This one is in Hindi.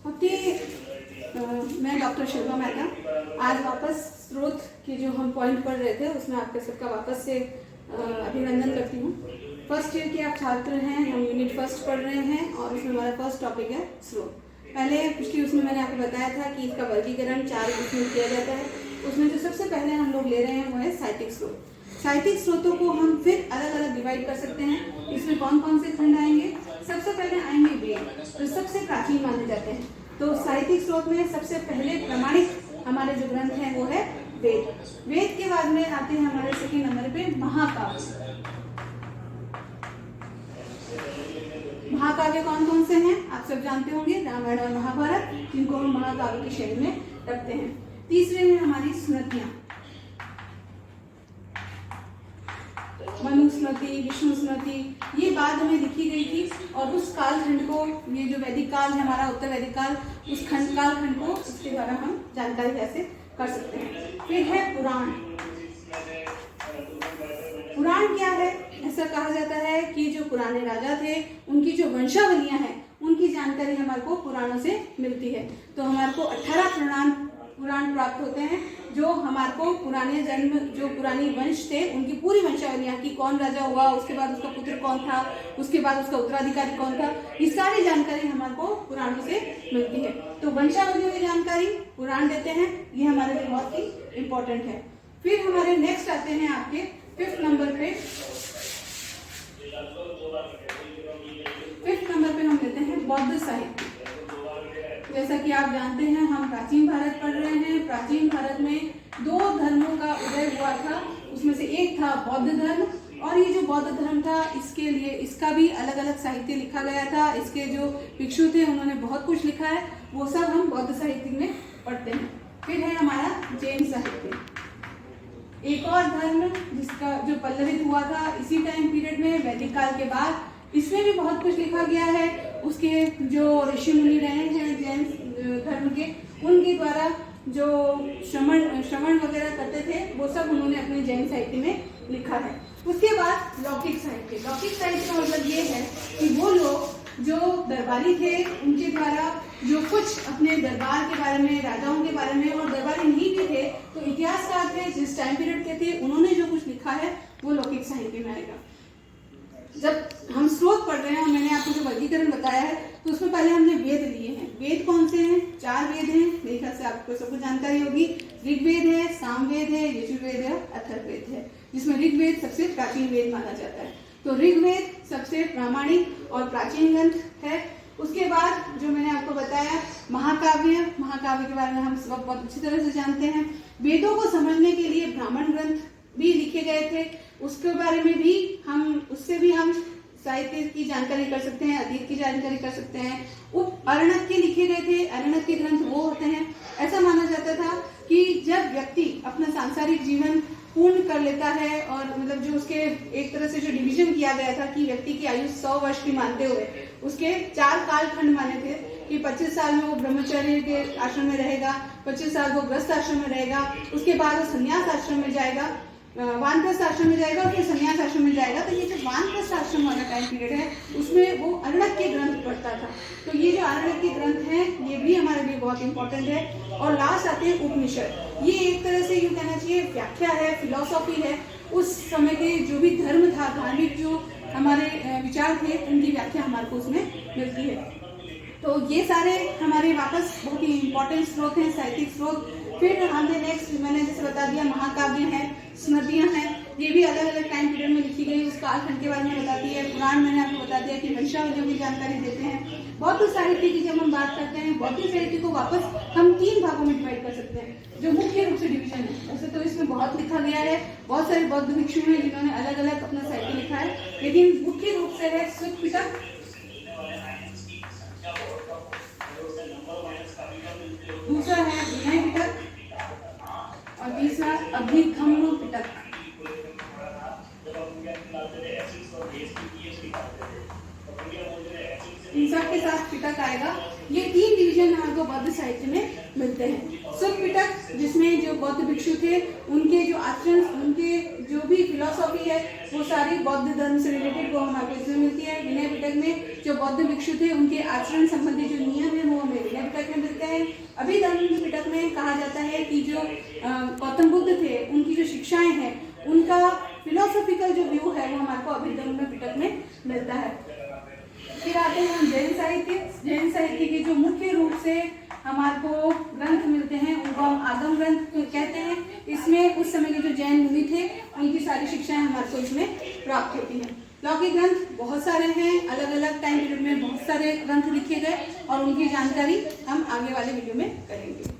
ओके, मैं डॉक्टर शिल्पा मेहता। आज वापस स्रोत के जो हम पॉइंट पढ़ रहे थे उसमें आपके सबका वापस से अभिनंदन करती हूँ। फर्स्ट ईयर के आप छात्र हैं, हम यूनिट फर्स्ट पढ़ रहे हैं और उसमें हमारा फर्स्ट टॉपिक है स्रोत। पहले पिछली उसमें मैंने आपको बताया था कि इसका वर्गीकरण 4 ग्रुप में किया जाता है। उसमें जो सबसे पहले हम लोग ले रहे हैं वो है साहित्यिक स्रोत। साहित्यिक स्रोतों को हम फिर अलग अलग डिवाइड कर सकते हैं। इसमें कौन कौन से खंड आएंगे? सबसे पहले आएंगे वेद, जो सबसे प्राचीन माने जाते हैं। तो साहित्यिक स्रोत में सबसे पहले प्रमाणिक हमारे जो ग्रंथ हैं वो है वेद। वेद के बाद में आते हैं हमारे सेकंड नंबर पे महाकाव्य। महाकाव्य कौन कौन से हैं आप सब जानते होंगे, रामायण और महाभारत, जिनको हम महाकाव्य की श्रेणी में रखते हैं। तीसरे में हमारी स्मृतियां, मनु स्मृति, विष्णु स्मृति, ये बाद में लिखी गई थी और उस कालखंड को, ये जो वैदिक काल है हमारा उत्तर वैदिक काल, उस कालखंड को इसके द्वारा हम जानकारी कैसे कर सकते हैं। फिर है पुराण। पुराण क्या है? ऐसा कहा जाता है कि जो पुराने राजा थे उनकी जो वंशावलियां हैं उनकी जानकारी हमारे को पुराणों से मिलती है। तो हमारे को 18 पुराण प्राप्त होते हैं जो हमारे को पुराने जन्म, जो पुरानी वंश थे उनकी पूरी वंशावलियां कि कौन राजा हुआ, उसके बाद उसका पुत्र कौन था, उसके बाद उसका उत्तराधिकारी कौन था, ये सारी जानकारी हमारे को पुराणों से मिलती है। तो वंशावलियों की जानकारी पुराण देते हैं, ये हमारे लिए बहुत ही इम्पोर्टेंट है। फिर हमारे नेक्स्ट आते हैं आपके 5th नंबर पे। 5th नंबर पे हम लेते हैं बौद्ध साहित्य। जैसा कि आप जानते हैं हम प्राचीन भारत पढ़ रहे हैं। प्राचीन भारत में 2 धर्मों का उदय हुआ था, उसमें से एक था बौद्ध धर्म, और ये जो बौद्ध धर्म था इसके लिए इसका भी अलग अलग साहित्य लिखा गया था। इसके जो भिक्षु थे उन्होंने बहुत कुछ लिखा है, वो सब हम बौद्ध साहित्य में पढ़ते हैं। फिर है हमारा जैन साहित्य, एक और धर्म जिसका जो पल्लवित हुआ था इसी टाइम पीरियड में वैदिक काल के बाद। इसमें भी बहुत कुछ लिखा गया है। उसके जो ऋषि मुनि रहे हैं जैन धर्म के, उनके द्वारा जो श्रवण वगैरह करते थे वो सब उन्होंने अपने जैन साहित्य में लिखा है। उसके बाद लौकिक साहित्य। लौकिक साहित्य का मतलब ये है कि वो लोग जो दरबारी थे उनके द्वारा जो कुछ अपने दरबार के बारे में, राजाओं के बारे में, और दरबारी नहीं भी थे तो इतिहासकार थे जिस टाइम पीरियड के थे, उन्होंने जो कुछ लिखा है वो लौकिक साहित्य में आएगा। जब हम स्रोत पढ़ रहे हैं और मैंने आपको जो वर्गीकरण बताया है तो उसमें पहले हमने वेद लिए हैं। वेद कौन से हैं? 4 वेद हैं, मेरे ख्याल से आपको सबको जानकारी होगी। ऋग्वेद है, सामवेद है, यजुर्वेद है, अथर्ववेद है, जिसमें ऋग्वेद सबसे प्राचीन वेद माना जाता है। तो ऋग्वेद सबसे प्रामाणिक और प्राचीन ग्रंथ है। उसके बाद जो मैंने आपको बताया महाकाव्य, महाकाव्य के बारे में हम सब बहुत अच्छी तरह से जानते हैं। वेदों को समझने के लिए ब्राह्मण ग्रंथ भी लिखे गए थे, उसके बारे में भी उससे भी हम साहित्य की जानकारी कर सकते हैं, अतीत की जानकारी कर सकते हैं। अरण्यक के लिखे गए थे। अरण्यक के ग्रंथ वो होते हैं, ऐसा माना जाता था कि जब व्यक्ति अपना सांसारिक जीवन पूर्ण कर लेता है और मतलब जो उसके एक तरह से जो डिवीजन किया गया था कि व्यक्ति की आयु 100 वर्ष की मानते हुए उसके 4 कालखंड माने थे कि 25 साल में वो ब्रह्मचर्य के आश्रम में रहेगा, 25 साल वो गृहस्थ आश्रम में रहेगा, उसके बाद वो संन्यास आश्रम में जाएगा, वानप्रस्थ आश्रम में जाएगा और फिर संन्यास आश्रम में जाएगा। तो ये जो वानप्रस्थ आश्रम वाला टाइम पीरियड है उसमें वो अरण्यक के ग्रंथ पढ़ता था। तो ये जो अरण्यक के ग्रंथ हैं ये भी हमारे लिए बहुत इंपॉर्टेंट है। और लास्ट आते हैं उपनिषद। ये एक तरह से यूँ कहना चाहिए व्याख्या है, फिलॉसफी है। उस समय के जो भी धर्म था, धार्मिक जो हमारे विचार थे, उनकी व्याख्या हमारे को उसमें मिलती है। तो ये सारे हमारे वापस बहुत ही इंपॉर्टेंट स्रोत हैं, साहित्यिक स्रोत। फिर हमने नेक्स्ट मैंने जैसे बता दिया महाकाव्य हैं, स्मृतियां हैं, ये भी अलग अलग टाइम पीरियड में लिखी गई, उस कालखंड के बारे में बताती है। पुराण मैंने आपको बता दिया कि वंशावलियों की जानकारी देते हैं। बौद्ध साहित्य की जब हम बात करते हैं, बौद्ध साहित्य को वापस हम 3 भागों में डिवाइड कर सकते हैं जो मुख्य रूप से डिवीजन है। वैसे तो इसमें बहुत लिखा गया है, बहुत सारे बौद्ध भिक्षु हैं जिन्होंने अलग अलग अपना साहित्य लिखा है, लेकिन मुख्य रूप से है सुत्त पिटक, दूसरा है विनय पिटक और तीसरा अभिधम्म पिटक। इन सब के साथ पिटक आएगा। ये 3 डिवीजन हमको बौद्ध साहित्य में मिलते हैं। सुत्त पिटक जिसमें जो बौद्ध भिक्षु थे उनके जो आचरण, उनके जो भी फिलॉसफी है वो सारी बौद्ध धर्म से रिलेटेड वो हमारे इसमें मिलती है। विनय पिटक में जो बौद्ध भिक्षु थे उनके आचरण संबंधी जो नियम है वो हमें विनय पिटक अभिधर्म पिटक में कहा जाता है कि जो गौतम बुद्ध थे उनकी जो शिक्षाएं हैं उनका फिलोसॉफिकल जो व्यू है वो हमारे को अभिधर्म पिटक में मिलता है। फिर आते हैं हम जैन साहित्य। जैन साहित्य के जो मुख्य रूप से हमारे को ग्रंथ मिलते हैं उनको हम आगम ग्रंथ कहते हैं। इसमें उस समय के जो जैन मुनि थे उनकी सारी शिक्षाएं हमारे को इसमें प्राप्त होती हैं। लौकिक ग्रंथ बहुत सारे हैं, अलग अलग टाइम पीरियड में बहुत सारे ग्रंथ लिखे गए और उनकी जानकारी हम आगे वाले वीडियो में करेंगे।